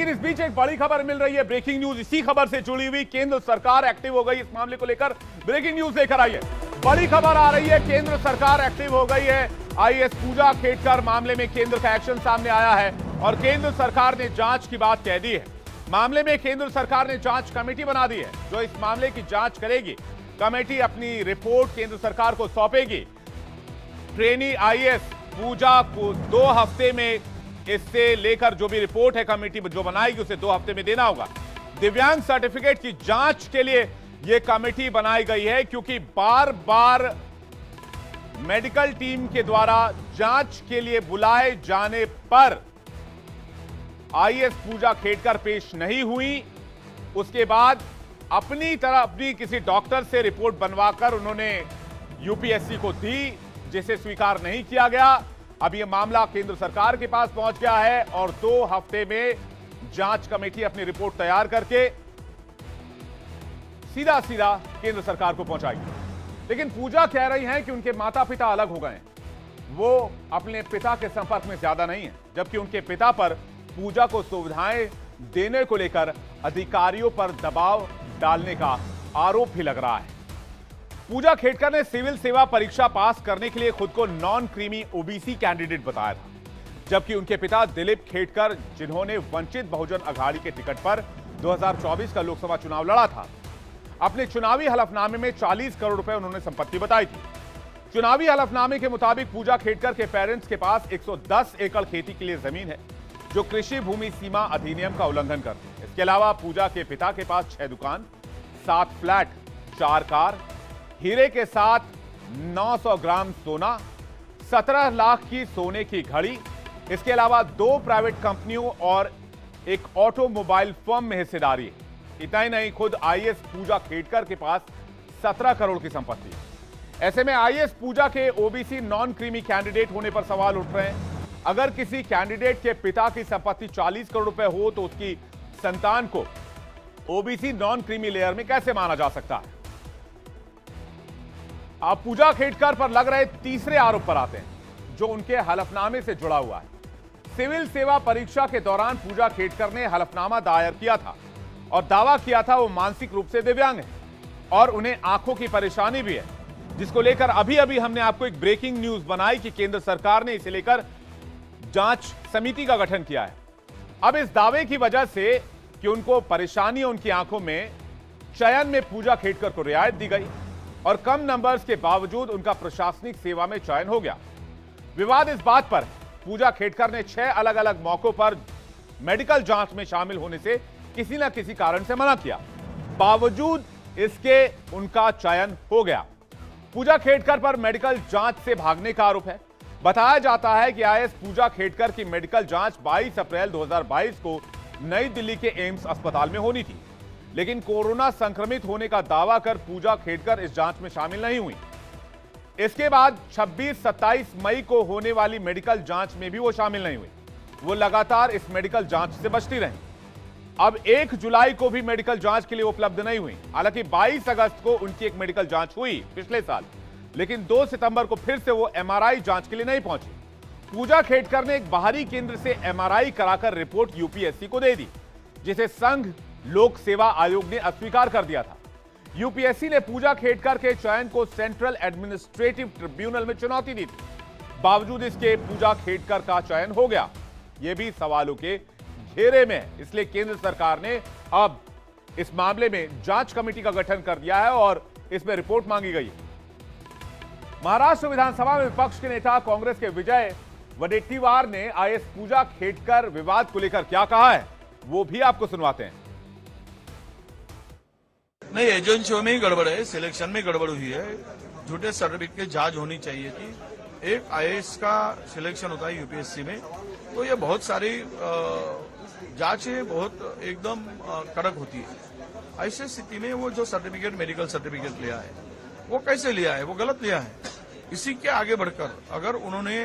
लेकिन इस बीच एक बड़ी खबर मिल रही है, ब्रेकिंग न्यूज इसी खबर से जुड़ी हुई। केंद्र सरकार एक्टिव हो गई इस मामले को लेकर, ब्रेकिंग न्यूज लेकर आई है। बड़ी खबर आ रही है, केंद्र सरकार एक्टिव हो गई है। आईएएस पूजा खेड़कर मामले में केंद्र का एक्शन सामने आया है और केंद्र सरकार ने जांच की बात कह दी है। मामले में केंद्र सरकार ने जांच कमेटी बना दी है जो इस मामले की जांच करेगी। कमेटी अपनी रिपोर्ट केंद्र सरकार को सौंपेगी। ट्रेनी आईएएस पूजा को 2 हफ्ते में इससे लेकर जो भी रिपोर्ट है कमेटी जो बनाएगी उसे 2 हफ्ते में देना होगा। दिव्यांग सर्टिफिकेट की जांच के लिए यह कमेटी बनाई गई है क्योंकि बार बार मेडिकल टीम के द्वारा जांच के लिए बुलाए जाने पर आईएएस पूजा खेड़कर पेश नहीं हुई। उसके बाद अपनी किसी डॉक्टर से रिपोर्ट बनवाकर उन्होंने यूपीएससी को दी, जिसे स्वीकार नहीं किया गया। अब यह मामला केंद्र सरकार के पास पहुंच गया है और 2 हफ्ते में जांच कमेटी अपनी रिपोर्ट तैयार करके सीधा केंद्र सरकार को पहुंचाएगी। लेकिन पूजा कह रही हैं कि उनके माता पिता अलग हो गए, वो अपने पिता के संपर्क में ज्यादा नहीं है, जबकि उनके पिता पर पूजा को सुविधाएं देने को लेकर अधिकारियों पर दबाव डालने का आरोप भी लग रहा है। पूजा खेड़कर ने सिविल सेवा परीक्षा पास करने के लिए खुद को नॉन क्रीमी ओबीसी कैंडिडेट बताया था, जबकि उनके पिता दिलीप खेड़कर, जिन्होंने वंचित बहुजन अघाड़ी के टिकट पर 2024 का लोकसभा चुनाव लड़ा था, अपने चुनावी हलफनामे में 40 करोड़ रुपए उन्होंने संपत्ति बताई थी। चुनावी हलफनामे के मुताबिक पूजा खेड़कर के पेरेंट्स के पास 110 एकड़ खेती के लिए जमीन है जो कृषि भूमि सीमा अधिनियम का उल्लंघन करती है। इसके अलावा पूजा के पिता के पास 6 दुकान, 7 फ्लैट, 4 कार, हीरे के साथ 900 ग्राम सोना, 17 लाख की सोने की घड़ी, इसके अलावा 2 प्राइवेट कंपनियों और एक ऑटोमोबाइल फर्म में हिस्सेदारी है। इतना ही नहीं, खुद आईएएस पूजा खेड़कर के पास 17 करोड़ की संपत्ति है। ऐसे में आईएएस पूजा के ओबीसी नॉन क्रीमी कैंडिडेट होने पर सवाल उठ रहे हैं। अगर किसी कैंडिडेट के पिता की संपत्ति 40 करोड़ रुपए हो तो उसकी संतान को ओबीसी नॉन क्रीमी लेयर में कैसे माना जा सकता है? अब पूजा खेड़कर पर लग रहे तीसरे आरोप पर आते हैं जो उनके हलफनामे से जुड़ा हुआ है। सिविल सेवा परीक्षा के दौरान पूजा खेड़कर ने हलफनामा दायर किया था और दावा किया था वो मानसिक रूप से दिव्यांग है और उन्हें आंखों की परेशानी भी है, जिसको लेकर अभी हमने आपको एक ब्रेकिंग न्यूज बनाई कि केंद्र सरकार ने इसे लेकर जांच समिति का गठन किया है। अब इस दावे की वजह से कि उनको परेशानी है उनकी आंखों में, चयन में पूजा खेड़कर को रियायत दी गई और कम नंबर्स के बावजूद उनका प्रशासनिक सेवा में चयन हो गया। विवाद इस बात पर पूजा खेड़कर ने 6 अलग अलग मौकों पर मेडिकल जांच में शामिल होने से किसी न किसी कारण से मना किया, बावजूद इसके उनका चयन हो गया। पूजा खेड़कर पर मेडिकल जांच से भागने का आरोप है। बताया जाता है कि आईएएस पूजा खेड़कर की मेडिकल जांच 22 अप्रैल 2022 को नई दिल्ली के एम्स अस्पताल में होनी थी, लेकिन कोरोना संक्रमित होने का दावा कर पूजा खेड़कर इस जांच में शामिल नहीं हुई। इसके बाद 26-27 मई को होने वाली मेडिकल जांच में भी वो शामिल नहीं हुई। वो लगातार इस मेडिकल जांच से बचती रही। अब 1 जुलाई को भी मेडिकल जांच के लिए उपलब्ध नहीं हुई। हालांकि 22 अगस्त को उनकी एक मेडिकल जांच हुई पिछले साल, लेकिन 2 सितंबर को फिर से वो एमआरआई जांच के लिए नहीं पहुंची। पूजा खेड़कर ने एक बाहरी केंद्र से एमआरआई कराकर रिपोर्ट यूपीएससी को दे दी, जिसे संघ लोक सेवा आयोग ने अस्वीकार कर दिया था। यूपीएससी ने पूजा खेड़कर के चयन को सेंट्रल एडमिनिस्ट्रेटिव ट्रिब्यूनल में चुनौती दी थी। बावजूद इसके पूजा खेड़कर का चयन हो गया। यह भी सवालों के घेरे में है। इसलिए केंद्र सरकार ने अब इस मामले में जांच कमेटी का गठन कर दिया है और इसमें रिपोर्ट मांगी गई है। महाराष्ट्र विधानसभा में विपक्ष के नेता कांग्रेस के विजय वडेट्टीवार ने आईएएस पूजा खेड़कर विवाद को लेकर क्या कहा है, वो भी आपको सुनवाते हैं। नहीं, एजेंसियों में ही गड़बड़ है, सिलेक्शन में गड़बड़ हुई है। झूठे सर्टिफिकेट की जांच होनी चाहिए थी। एक आईएएस का सिलेक्शन होता है यूपीएससी में, तो ये बहुत सारी जांचें बहुत एकदम कड़क होती है। ऐसी स्थिति में वो जो सर्टिफिकेट, मेडिकल सर्टिफिकेट लिया है, वो कैसे लिया है? वो गलत लिया है। इसी के आगे बढ़कर अगर उन्होंने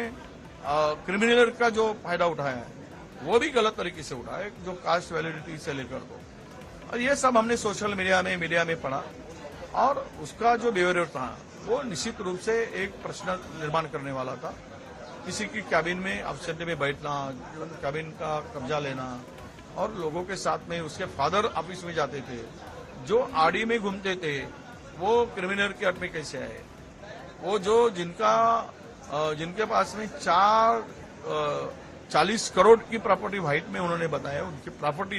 क्रिमिनल का जो फायदा उठाया है वो भी गलत तरीके से उठाया है, जो कास्ट वैलिडिटी से लेकर तो, और ये सब हमने सोशल मीडिया में पढ़ा और उसका जो बिहेवियर था वो निश्चित रूप से एक प्रश्न निर्माण करने वाला था। किसी की कैबिन में अब्सेंट में बैठना, कैबिन का कब्जा लेना, और लोगों के साथ में उसके फादर ऑफिस में जाते थे, जो आड़ी में घूमते थे, वो क्रिमिनल के हट में कैसे आए? वो जो जिनके पास में 40 करोड़ की प्रॉपर्टी व्हाइट में उन्होंने बताया, उनकी प्रॉपर्टी